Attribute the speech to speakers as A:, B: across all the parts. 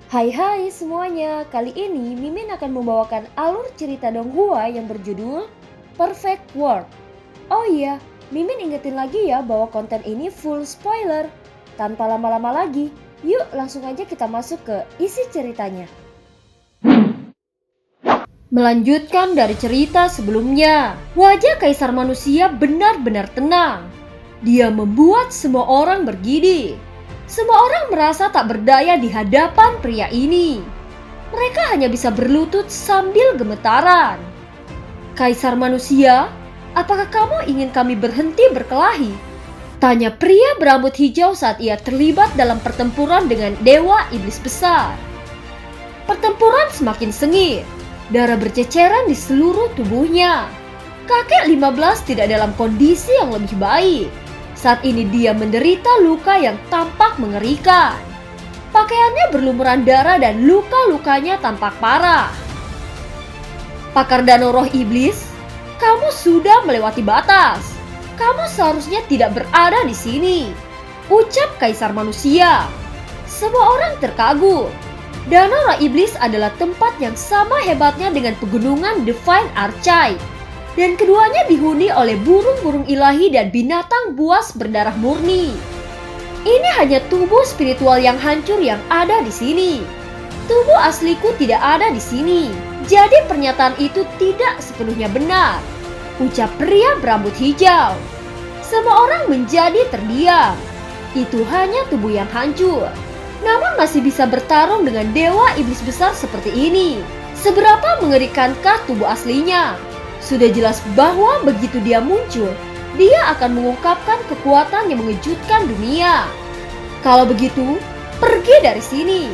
A: Hai semuanya, kali ini Mimin akan membawakan alur cerita Donghua yang berjudul Perfect World. Oh iya, Mimin ingetin lagi ya bahwa konten ini full spoiler. Tanpa lama-lama lagi, yuk langsung aja kita masuk ke isi ceritanya. Melanjutkan dari cerita sebelumnya, wajah kaisar manusia benar-benar tenang. Dia membuat semua orang bergidik. Semua orang merasa tak berdaya di hadapan pria ini. Mereka hanya bisa berlutut sambil gemetaran. Kaisar manusia, apakah kamu ingin kami berhenti berkelahi? Tanya pria berambut hijau saat ia terlibat dalam pertempuran dengan Dewa Iblis Besar. Pertempuran semakin sengit. Darah berceceran di seluruh tubuhnya. Kakek 15 tidak dalam kondisi yang lebih baik. Saat ini dia menderita luka yang tampak mengerikan. Pakaiannya berlumuran darah dan luka-lukanya tampak parah. Pakar Danau Roh Iblis, kamu sudah melewati batas. Kamu seharusnya tidak berada di sini, ucap Kaisar Manusia. Semua orang terkagum. Danau Roh Iblis adalah tempat yang sama hebatnya dengan pegunungan Divine Archive. Dan keduanya dihuni oleh burung-burung ilahi dan binatang buas berdarah murni. Ini hanya tubuh spiritual yang hancur yang ada di sini. Tubuh asliku tidak ada di sini. Jadi pernyataan itu tidak sepenuhnya benar, ucap pria berambut hijau. Semua orang menjadi terdiam. Itu hanya tubuh yang hancur. Namun masih bisa bertarung dengan Dewa Iblis Besar seperti ini. Seberapa mengerikankah tubuh aslinya? Sudah jelas bahwa begitu dia muncul, dia akan mengungkapkan kekuatan yang mengejutkan dunia. Kalau begitu, pergi dari sini,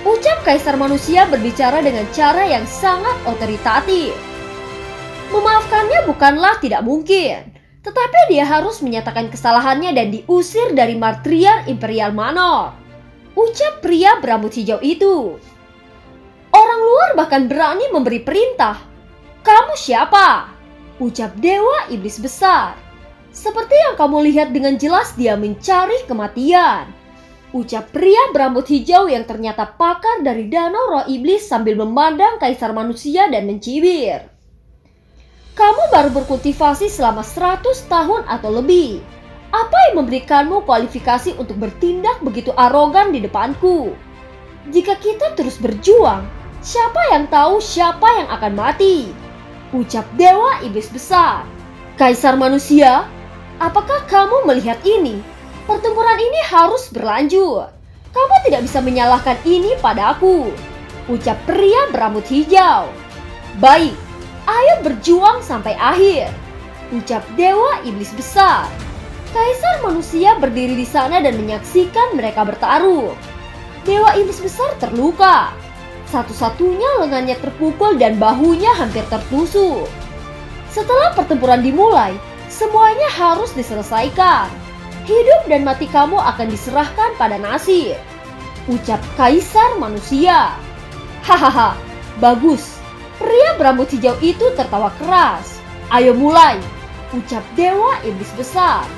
A: ucap Kaisar Manusia berbicara dengan cara yang sangat otoritatif. Memaafkannya bukanlah tidak mungkin, tetapi dia harus menyatakan kesalahannya dan diusir dari Martriar Imperial Manor, ucap pria berambut hijau itu. Orang luar bahkan berani memberi perintah. Kamu siapa? Ucap Dewa Iblis Besar. Seperti yang kamu lihat dengan jelas dia mencari kematian, ucap pria berambut hijau yang ternyata pakar dari Danau Roh Iblis sambil memandang Kaisar Manusia dan mencibir. Kamu baru berkultivasi selama 100 tahun atau lebih. Apa yang memberikanmu kualifikasi untuk bertindak begitu arogan di depanku? Jika kita terus berjuang, siapa yang tahu siapa yang akan mati? Ucap Dewa Iblis Besar. Kaisar Manusia, apakah kamu melihat ini? Pertempuran ini harus berlanjut. Kamu tidak bisa menyalahkan ini padaku, ucap pria berambut hijau. Baik, ayo berjuang sampai akhir, ucap Dewa Iblis Besar. Kaisar Manusia berdiri di sana dan menyaksikan mereka bertarung. Dewa Iblis Besar terluka. Satu-satunya lengannya terpukul dan bahunya hampir tertusuk. Setelah pertempuran dimulai, semuanya harus diselesaikan. Hidup dan mati kamu akan diserahkan pada nasib, ucap Kaisar Manusia. Hahaha, bagus. Pria berambut hijau itu tertawa keras. Ayo mulai, ucap Dewa Iblis Besar.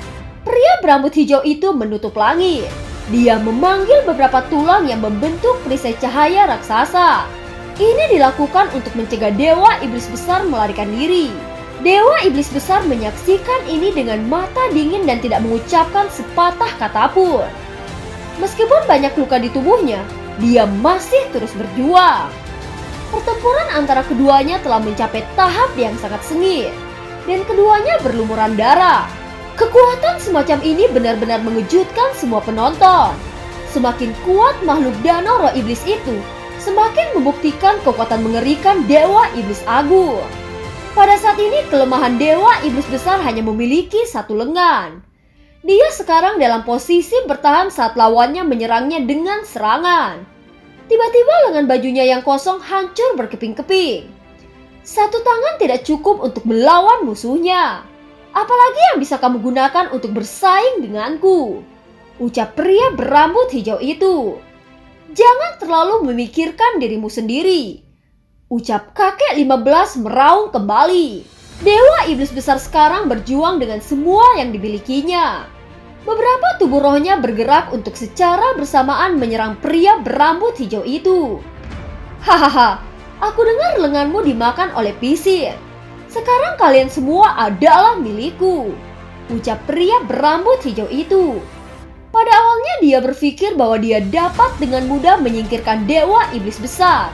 A: Pria berambut hijau itu menutup langit. Dia memanggil beberapa tulang yang membentuk perisai cahaya raksasa. Ini dilakukan untuk mencegah Dewa Iblis Besar melarikan diri. Dewa Iblis Besar menyaksikan ini dengan mata dingin dan tidak mengucapkan sepatah kata pun. Meskipun banyak luka di tubuhnya, dia masih terus berjuang. Pertempuran antara keduanya telah mencapai tahap yang sangat sengit, dan keduanya berlumuran darah. Kekuatan semacam ini benar-benar mengejutkan semua penonton. Semakin kuat makhluk Danau Roh Iblis itu, semakin membuktikan kekuatan mengerikan Dewa Iblis Agung. Pada saat ini kelemahan Dewa Iblis Besar hanya memiliki satu lengan. Dia sekarang dalam posisi bertahan saat lawannya menyerangnya dengan serangan. Tiba-tiba lengan bajunya yang kosong hancur berkeping-keping. Satu tangan tidak cukup untuk melawan musuhnya. Apalagi yang bisa kamu gunakan untuk bersaing denganku, ucap pria berambut hijau itu. Jangan terlalu memikirkan dirimu sendiri, ucap kakek 15 meraung kembali. Dewa Iblis Besar sekarang berjuang dengan semua yang dimilikinya. Beberapa tubuh rohnya bergerak untuk secara bersamaan menyerang pria berambut hijau itu. Hahaha, aku dengar lenganmu dimakan oleh pisir. Sekarang kalian semua adalah milikku, ucap pria berambut hijau itu. Pada awalnya dia berpikir bahwa dia dapat dengan mudah menyingkirkan dewa iblis besar.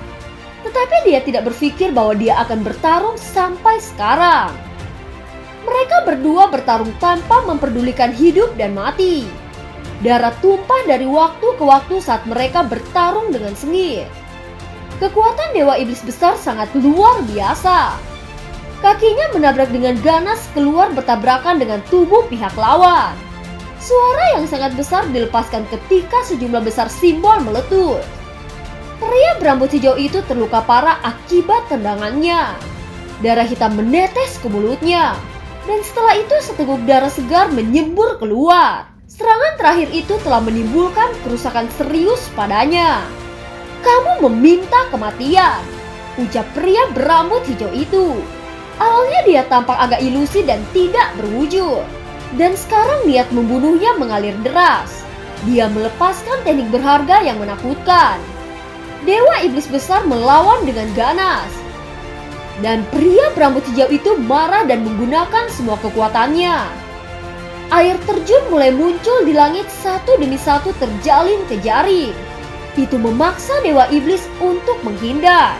A: Tetapi dia tidak berpikir bahwa dia akan bertarung sampai sekarang. Mereka berdua bertarung tanpa memperdulikan hidup dan mati. Darah tumpah dari waktu ke waktu saat mereka bertarung dengan sengit. Kekuatan dewa iblis besar sangat luar biasa. Kakinya menabrak dengan ganas keluar bertabrakan dengan tubuh pihak lawan. Suara yang sangat besar dilepaskan ketika sejumlah besar simbol meletus. Pria berambut hijau itu terluka parah akibat tendangannya. Darah hitam menetes ke mulutnya. Dan setelah itu seteguk darah segar menyembur keluar. Serangan terakhir itu telah menimbulkan kerusakan serius padanya. Kamu meminta kematian, ucap pria berambut hijau itu. Awalnya dia tampak agak ilusi dan tidak berwujud. Dan sekarang niat membunuhnya mengalir deras. Dia melepaskan teknik berharga yang menakutkan. Dewa iblis besar melawan dengan ganas. Dan pria berambut hijau itu marah dan menggunakan semua kekuatannya. Air terjun mulai muncul di langit satu demi satu terjalin ke jaring. Itu memaksa dewa iblis untuk menghindar.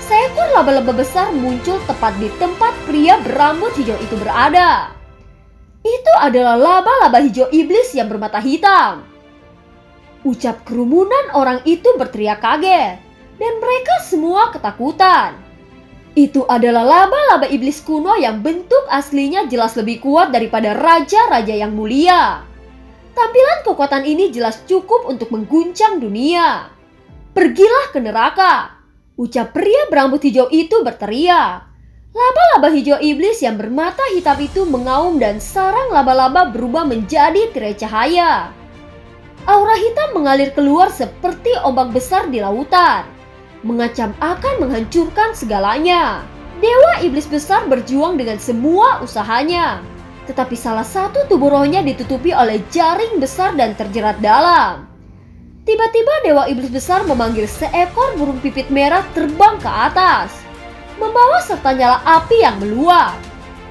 A: Seekor laba-laba besar muncul tepat di tempat pria berambut hijau itu berada. Itu adalah laba-laba hijau iblis yang bermata hitam. Ucap kerumunan orang itu berteriak kaget. Dan mereka semua ketakutan. Itu adalah laba-laba iblis kuno yang bentuk aslinya jelas lebih kuat daripada raja-raja yang mulia. Tampilan kekuatan ini jelas cukup untuk mengguncang dunia. Pergilah ke neraka, ucap pria berambut hijau itu berteriak. Laba-laba hijau iblis yang bermata hitam itu mengaum dan sarang laba-laba berubah menjadi tirai cahaya. Aura hitam mengalir keluar seperti ombak besar di lautan. Mengancam akan menghancurkan segalanya. Dewa iblis besar berjuang dengan semua usahanya. Tetapi salah satu tubuh rohnya ditutupi oleh jaring besar dan terjerat dalam. Tiba-tiba dewa iblis besar memanggil seekor burung pipit merah terbang ke atas. Membawa serta nyala api yang meluap.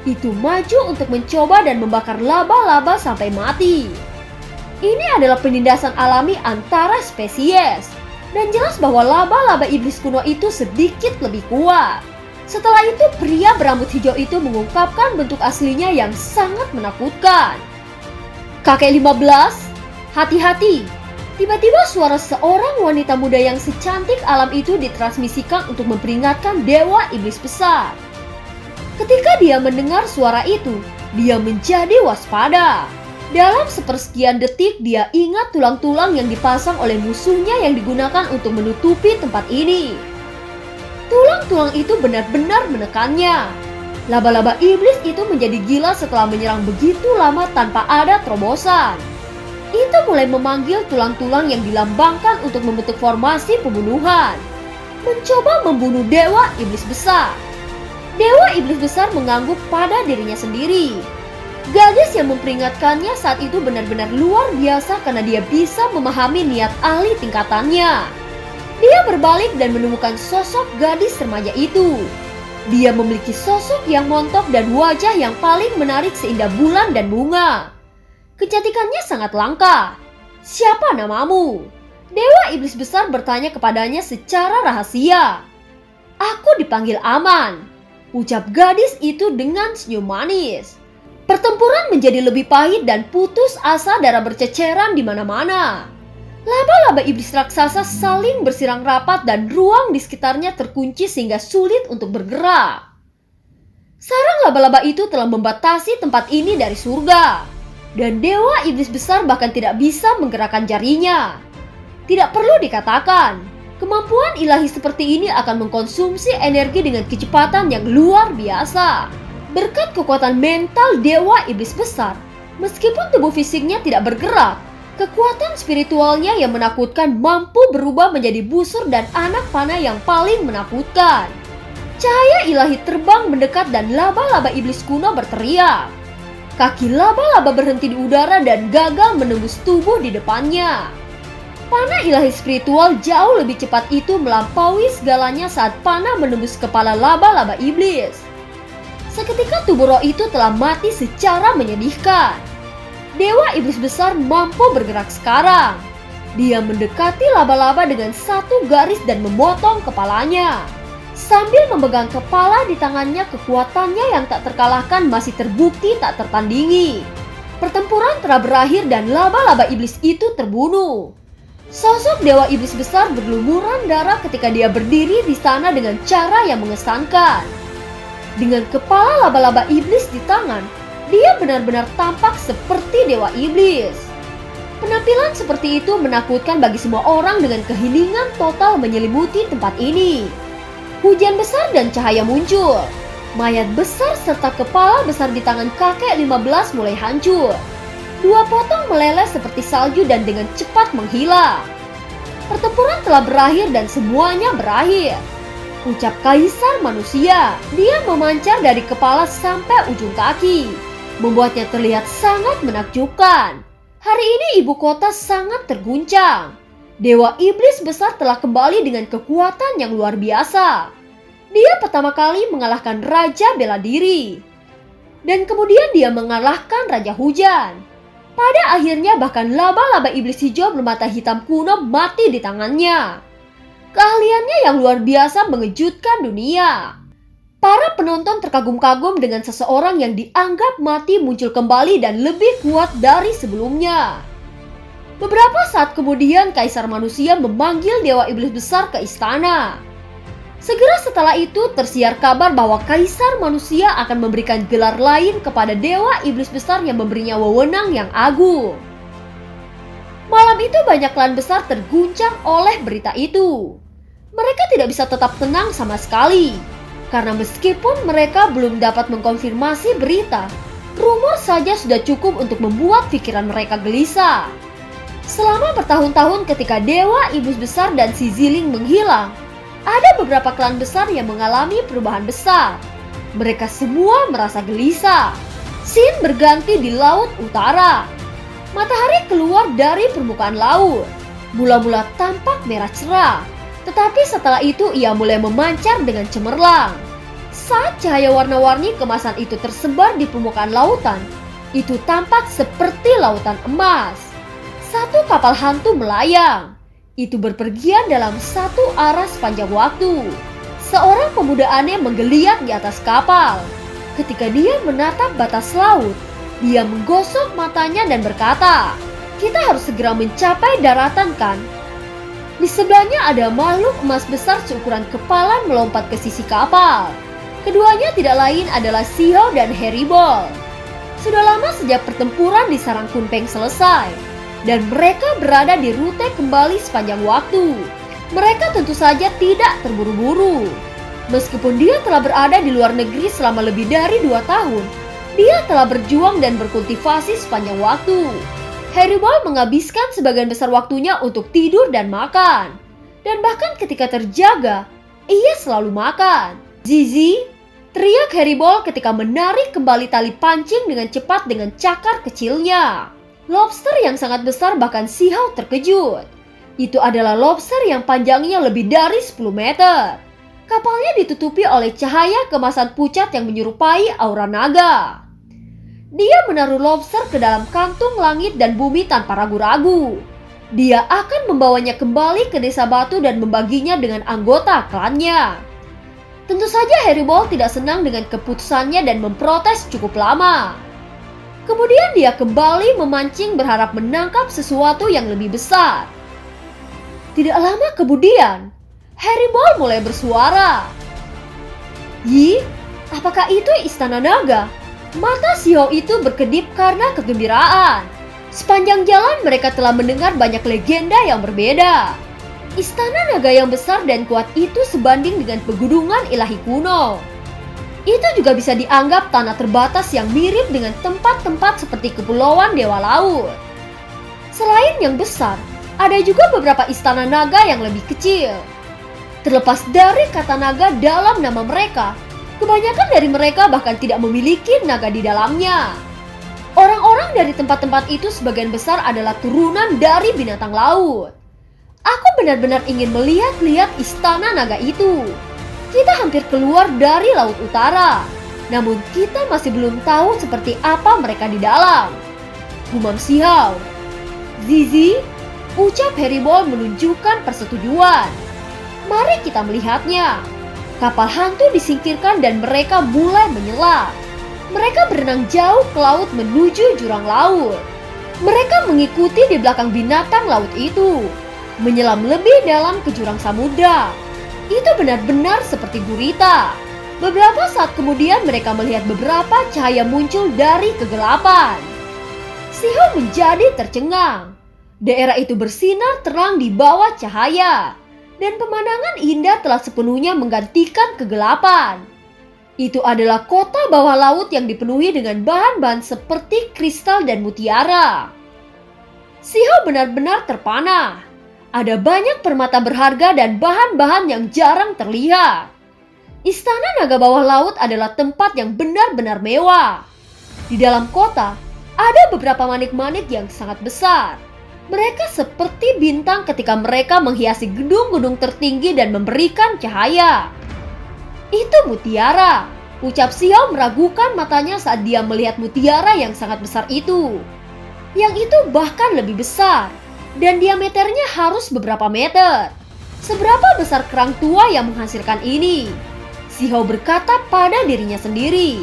A: Itu maju untuk mencoba dan membakar laba-laba sampai mati. Ini adalah penindasan alami antara spesies. Dan jelas bahwa laba-laba iblis kuno itu sedikit lebih kuat. Setelah itu pria berambut hijau itu mengungkapkan bentuk aslinya yang sangat menakutkan. Kakek 15, hati-hati. Tiba-tiba suara seorang wanita muda yang secantik alam itu ditransmisikan untuk memperingatkan dewa iblis besar. Ketika dia mendengar suara itu, dia menjadi waspada. Dalam sepersekian detik dia ingat tulang-tulang yang dipasang oleh musuhnya yang digunakan untuk menutupi tempat ini. Tulang-tulang itu benar-benar menekannya. Laba-laba iblis itu menjadi gila setelah menyerang begitu lama tanpa ada terobosan. Itu mulai memanggil tulang-tulang yang dilambangkan untuk membentuk formasi pembunuhan. Mencoba membunuh dewa iblis besar. Dewa iblis besar mengangguk pada dirinya sendiri. Gadis yang memperingatkannya saat itu benar-benar luar biasa karena dia bisa memahami niat ahli tingkatannya. Dia berbalik dan menemukan sosok gadis remaja itu. Dia memiliki sosok yang montok dan wajah yang paling menarik seindah bulan dan bunga. Kecantikannya sangat langka. Siapa namamu? Dewa iblis besar bertanya kepadanya secara rahasia. Aku dipanggil Aman, ucap gadis itu dengan senyum manis. Pertempuran menjadi lebih pahit dan putus asa darah berceceran di mana-mana. Laba-laba iblis raksasa saling bersirang rapat dan ruang di sekitarnya terkunci sehingga sulit untuk bergerak. Sarang laba-laba itu telah membatasi tempat ini dari surga. Dan dewa iblis besar bahkan tidak bisa menggerakkan jarinya. Tidak perlu dikatakan, kemampuan ilahi seperti ini akan mengkonsumsi energi dengan kecepatan yang luar biasa. Berkat kekuatan mental dewa iblis besar, meskipun tubuh fisiknya tidak bergerak, kekuatan spiritualnya yang menakutkan mampu berubah menjadi busur dan anak panah yang paling menakutkan. Cahaya ilahi terbang mendekat dan laba-laba iblis kuno berteriak. Kaki laba-laba berhenti di udara dan gagal menembus tubuh di depannya. Panah ilahi spiritual jauh lebih cepat itu melampaui segalanya saat panah menembus kepala laba-laba iblis. Seketika tubuh roh itu telah mati secara menyedihkan. Dewa iblis besar mampu bergerak sekarang. Dia mendekati laba-laba dengan satu garis dan memotong kepalanya. Sambil memegang kepala di tangannya, kekuatannya yang tak terkalahkan masih terbukti tak tertandingi. Pertempuran telah berakhir dan laba-laba iblis itu terbunuh. Sosok dewa iblis besar berlumuran darah ketika dia berdiri di sana dengan cara yang mengesankan. Dengan kepala laba-laba iblis di tangan, dia benar-benar tampak seperti dewa iblis. Penampilan seperti itu menakutkan bagi semua orang dengan keheningan total menyelimuti tempat ini. Hujan besar dan cahaya muncul. Mayat besar serta kepala besar di tangan kakek 15 mulai hancur. Dua potong meleleh seperti salju dan dengan cepat menghilang. Pertempuran telah berakhir dan semuanya berakhir. Ucap kaisar manusia. Dia memancar dari kepala sampai ujung kaki, membuatnya terlihat sangat menakjubkan. Hari ini ibu kota sangat terguncang. Dewa iblis besar telah kembali dengan kekuatan yang luar biasa. Dia pertama kali mengalahkan Raja Bela Diri. Dan kemudian dia mengalahkan Raja Hujan. Pada akhirnya bahkan laba-laba iblis hijau bermata hitam kuno mati di tangannya. Keahliannya yang luar biasa mengejutkan dunia. Para penonton terkagum-kagum dengan seseorang yang dianggap mati muncul kembali dan lebih kuat dari sebelumnya. Beberapa saat kemudian Kaisar Manusia memanggil Dewa Iblis Besar ke istana. Segera setelah itu tersiar kabar bahwa Kaisar Manusia akan memberikan gelar lain kepada Dewa Iblis Besar yang memberinya wewenang yang agung. Malam itu banyak klan besar terguncang oleh berita itu. Mereka tidak bisa tetap tenang sama sekali. Karena meskipun mereka belum dapat mengkonfirmasi berita, rumor saja sudah cukup untuk membuat pikiran mereka gelisah. Selama bertahun-tahun ketika Dewa Iblis Besar dan si Ziling menghilang, ada beberapa klan besar yang mengalami perubahan besar. Mereka semua merasa gelisah. Sin berganti di laut utara. Matahari keluar dari permukaan laut. Mula-mula tampak merah cerah, tetapi setelah itu ia mulai memancar dengan cemerlang. Saat cahaya warna-warni kemasan itu tersebar di permukaan lautan, itu tampak seperti lautan emas. Satu kapal hantu melayang. Itu berpergian dalam satu arah sepanjang waktu. Seorang pemuda aneh menggeliat di atas kapal. Ketika dia menatap batas laut, dia menggosok matanya dan berkata, "Kita harus segera mencapai daratan, kan?" Di sebelahnya ada makhluk emas besar seukuran kepala melompat ke sisi kapal. Keduanya tidak lain adalah Xiao dan Heribol. Sudah lama sejak pertempuran di Sarang Kunpeng selesai, dan mereka berada di rute kembali sepanjang waktu. Mereka tentu saja tidak terburu-buru. Meskipun dia telah berada di luar negeri selama lebih dari 2 tahun, dia telah berjuang dan berkultivasi sepanjang waktu. Heribol menghabiskan sebagian besar waktunya untuk tidur dan makan. Dan bahkan ketika terjaga, ia selalu makan. "Zizi!" teriak Heribol ketika menarik kembali tali pancing dengan cepat dengan cakar kecilnya. Lobster yang sangat besar bahkan Xiao terkejut. Itu adalah lobster yang panjangnya lebih dari 10 meter. Kapalnya ditutupi oleh cahaya kemasan pucat yang menyerupai aura naga. Dia menaruh lobster ke dalam kantung langit dan bumi tanpa ragu-ragu. Dia akan membawanya kembali ke desa batu dan membaginya dengan anggota klannya. Tentu saja Heribol tidak senang dengan keputusannya dan memprotes cukup lama. Kemudian dia kembali memancing berharap menangkap sesuatu yang lebih besar. Tidak lama kemudian, Heribol mulai bersuara. "Yi, apakah itu istana naga?" Mata Xiao itu berkedip karena kegembiraan. Sepanjang jalan mereka telah mendengar banyak legenda yang berbeda. Istana naga yang besar dan kuat itu sebanding dengan pegunungan ilahi kuno. Itu juga bisa dianggap tanah terbatas yang mirip dengan tempat-tempat seperti kepulauan Dewa Laut. Selain yang besar, ada juga beberapa istana naga yang lebih kecil. Terlepas dari kata naga dalam nama mereka, kebanyakan dari mereka bahkan tidak memiliki naga di dalamnya. Orang-orang dari tempat-tempat itu sebagian besar adalah turunan dari binatang laut. Aku benar-benar ingin melihat-lihat istana naga itu. Kita hampir keluar dari Laut Utara, namun kita masih belum tahu seperti apa mereka di dalam. Gumam Xiao. Zizi, ucap Haribol menunjukkan persetujuan. Mari kita melihatnya. Kapal hantu disingkirkan dan mereka mulai menyelam. Mereka berenang jauh ke laut menuju jurang laut. Mereka mengikuti di belakang binatang laut itu, menyelam lebih dalam ke jurang samudra. Itu benar-benar seperti gurita. Beberapa saat kemudian mereka melihat beberapa cahaya muncul dari kegelapan. Xiao menjadi tercengang. Daerah itu bersinar terang di bawah cahaya, dan pemandangan indah telah sepenuhnya menggantikan kegelapan. Itu adalah kota bawah laut yang dipenuhi dengan bahan-bahan seperti kristal dan mutiara. Xiao benar-benar terpana. Ada banyak permata berharga dan bahan-bahan yang jarang terlihat. Istana Naga Bawah Laut adalah tempat yang benar-benar mewah. Di dalam kota, ada beberapa manik-manik yang sangat besar. Mereka seperti bintang ketika mereka menghiasi gedung-gedung tertinggi dan memberikan cahaya. Itu mutiara, ucap Xiao meragukan matanya saat dia melihat mutiara yang sangat besar itu. Yang itu bahkan lebih besar, dan diameternya harus beberapa meter. Seberapa besar kerang tua yang menghasilkan ini? Xiao berkata pada dirinya sendiri.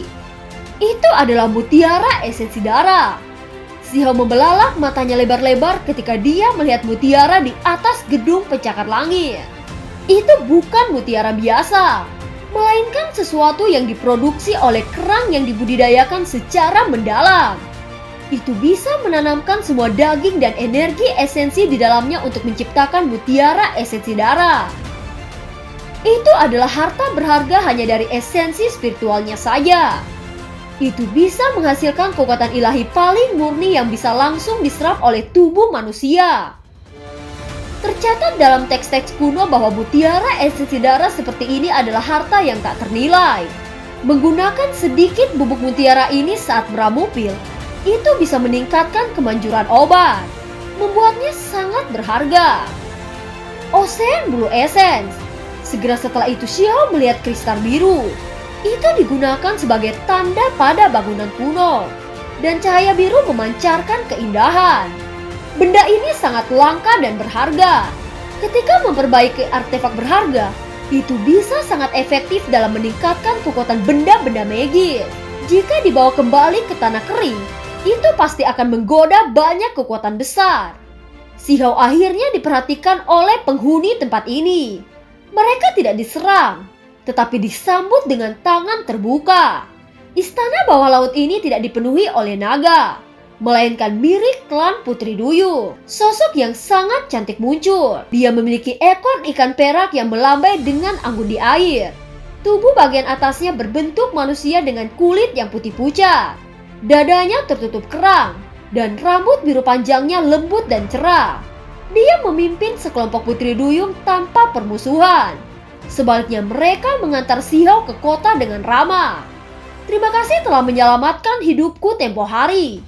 A: Itu adalah mutiara esensi darah. Xiao membelalak matanya lebar-lebar ketika dia melihat mutiara di atas gedung pencakar langit. Itu bukan mutiara biasa, melainkan sesuatu yang diproduksi oleh kerang yang dibudidayakan secara mendalam. Itu bisa menanamkan semua daging dan energi esensi di dalamnya untuk menciptakan mutiara esensi darah. Itu adalah harta berharga hanya dari esensi spiritualnya saja. Itu bisa menghasilkan kekuatan ilahi paling murni yang bisa langsung diserap oleh tubuh manusia. Tercatat dalam teks-teks kuno bahwa mutiara esensi darah seperti ini adalah harta yang tak ternilai. Menggunakan sedikit bubuk mutiara ini saat meramu pil, itu bisa meningkatkan kemanjuran obat, membuatnya sangat berharga. Ocean Blue Essence. Segera setelah itu Xiao melihat kristal biru. Itu digunakan sebagai tanda pada bangunan kuno, dan cahaya biru memancarkan keindahan. Benda ini sangat langka dan berharga. Ketika memperbaiki artefak berharga, itu bisa sangat efektif dalam meningkatkan kekuatan benda-benda magis. Jika dibawa kembali ke tanah kering, itu pasti akan menggoda banyak kekuatan besar. Xiao akhirnya diperhatikan oleh penghuni tempat ini. Mereka tidak diserang, tetapi disambut dengan tangan terbuka. Istana bawah laut ini tidak dipenuhi oleh naga, melainkan mirip klan Putri Duyung. Sosok yang sangat cantik muncul. Dia memiliki ekor ikan perak yang melambai dengan anggun di air. Tubuh bagian atasnya berbentuk manusia dengan kulit yang putih pucat. Dadanya tertutup kerang, dan rambut biru panjangnya lembut dan cerah. Dia memimpin sekelompok Putri Duyung tanpa permusuhan. Sebaliknya mereka mengantar Xiao ke kota dengan ramah. Terima kasih telah menyelamatkan hidupku tempo hari,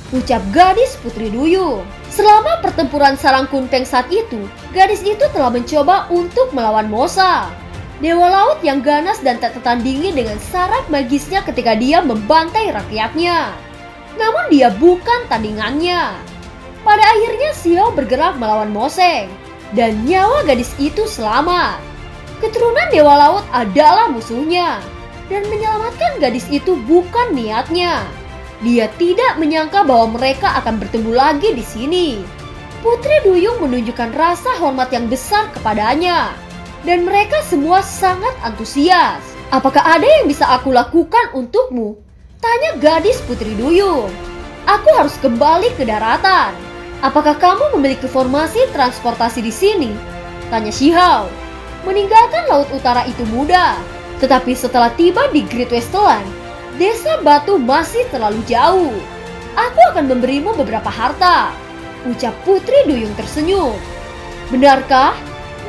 A: ucap gadis Putri Duyung. Selama pertempuran Sarang Kunpeng saat itu, gadis itu telah mencoba untuk melawan Mosa, dewa laut yang ganas dan tak tertandingi dengan syarat magisnya ketika dia membantai rakyatnya. Namun dia bukan tandingannya. Pada akhirnya Xiao bergerak melawan Moseng, dan nyawa gadis itu selamat. Keturunan dewa laut adalah musuhnya, dan menyelamatkan gadis itu bukan niatnya. Dia tidak menyangka bahwa mereka akan bertemu lagi di sini. Putri Duyung menunjukkan rasa hormat yang besar kepadanya, dan mereka semua sangat antusias. Apakah ada yang bisa aku lakukan untukmu? Tanya gadis Putri Duyung. Aku harus kembali ke daratan. Apakah kamu memiliki formasi transportasi di sini? Tanya Xiao. Meninggalkan Laut Utara itu mudah, tetapi setelah tiba di Great Westland, desa batu masih terlalu jauh. Aku akan memberimu beberapa harta, ucap Putri Duyung tersenyum. Benarkah?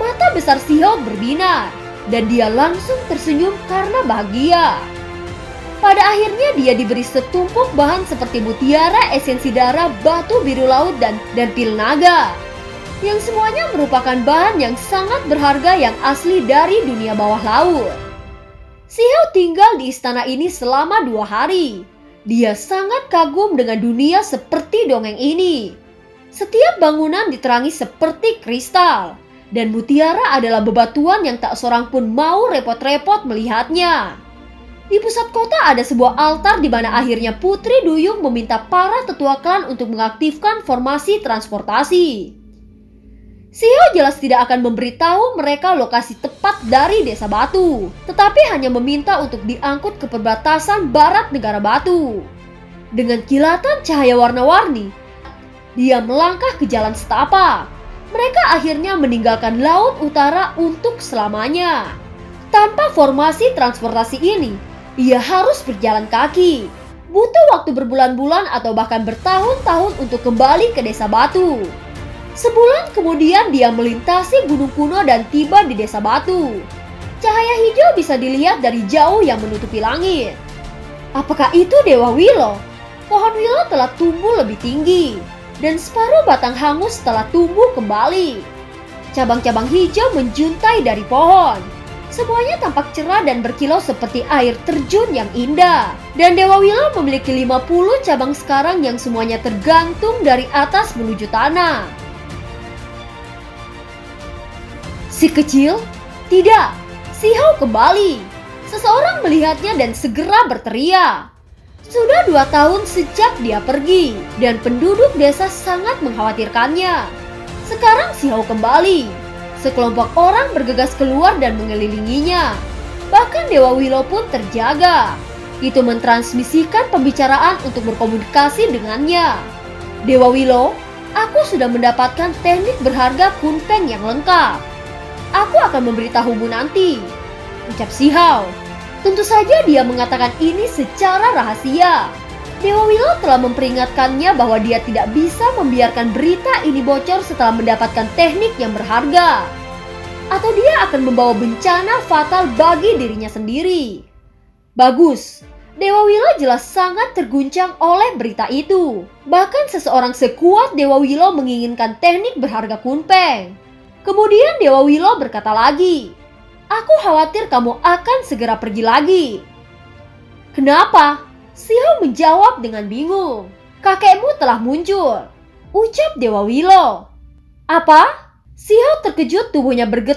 A: Mata besar Xiao berbinar, dan dia langsung tersenyum karena bahagia. Pada akhirnya dia diberi setumpuk bahan seperti mutiara, esensi darah, batu biru laut, dan pil naga. Yang semuanya merupakan bahan yang sangat berharga yang asli dari dunia bawah laut. Xiao tinggal di istana ini selama 2 hari. Dia sangat kagum dengan dunia seperti dongeng ini. Setiap bangunan diterangi seperti kristal. Dan mutiara adalah bebatuan yang tak seorang pun mau repot-repot melihatnya. Di pusat kota ada sebuah altar di mana akhirnya Putri Duyung meminta para tetua klan untuk mengaktifkan formasi transportasi. Xiao jelas tidak akan memberitahu mereka lokasi tepat dari Desa Batu, tetapi hanya meminta untuk diangkut ke perbatasan barat negara Batu. Dengan kilatan cahaya warna-warni, dia melangkah ke jalan setapak. Mereka akhirnya meninggalkan Laut Utara untuk selamanya. Tanpa formasi transportasi ini, ia harus berjalan kaki. Butuh waktu berbulan-bulan atau bahkan bertahun-tahun untuk kembali ke Desa Batu. Sebulan kemudian dia melintasi gunung kuno dan tiba di Desa Batu. Cahaya hijau bisa dilihat dari jauh yang menutupi langit. Apakah itu Dewa Willow? Pohon willow telah tumbuh lebih tinggi dan separuh batang hangus telah tumbuh kembali. Cabang-cabang hijau menjuntai dari pohon. Semuanya tampak cerah dan berkilau seperti air terjun yang indah. Dan Dewa Willow memiliki 50 cabang sekarang yang semuanya tergantung dari atas menuju tanah. Si kecil? Tidak, Xiao kembali. Seseorang melihatnya dan segera berteriak. Sudah 2 tahun sejak dia pergi dan penduduk desa sangat mengkhawatirkannya. Sekarang Xiao kembali. Sekelompok orang bergegas keluar dan mengelilinginya. Bahkan Dewa Willow pun terjaga. Itu mentransmisikan pembicaraan untuk berkomunikasi dengannya. Dewa Willow, aku sudah mendapatkan teknik berharga Kunpeng yang lengkap. Aku akan memberitahumu nanti, ucap Xiao. Tentu saja dia mengatakan ini secara rahasia. Dewa Willow telah memperingatkannya bahwa dia tidak bisa membiarkan berita ini bocor setelah mendapatkan teknik yang berharga. Atau dia akan membawa bencana fatal bagi dirinya sendiri. Bagus, Dewa Willow jelas sangat terguncang oleh berita itu. Bahkan seseorang sekuat Dewa Willow menginginkan teknik berharga Kunpeng. Kemudian Dewa Willow berkata lagi, aku khawatir kamu akan segera pergi lagi. Kenapa? Xiao menjawab dengan bingung. Kakekmu telah muncul, ucap Dewa Willow. Apa? Xiao terkejut, tubuhnya bergetar.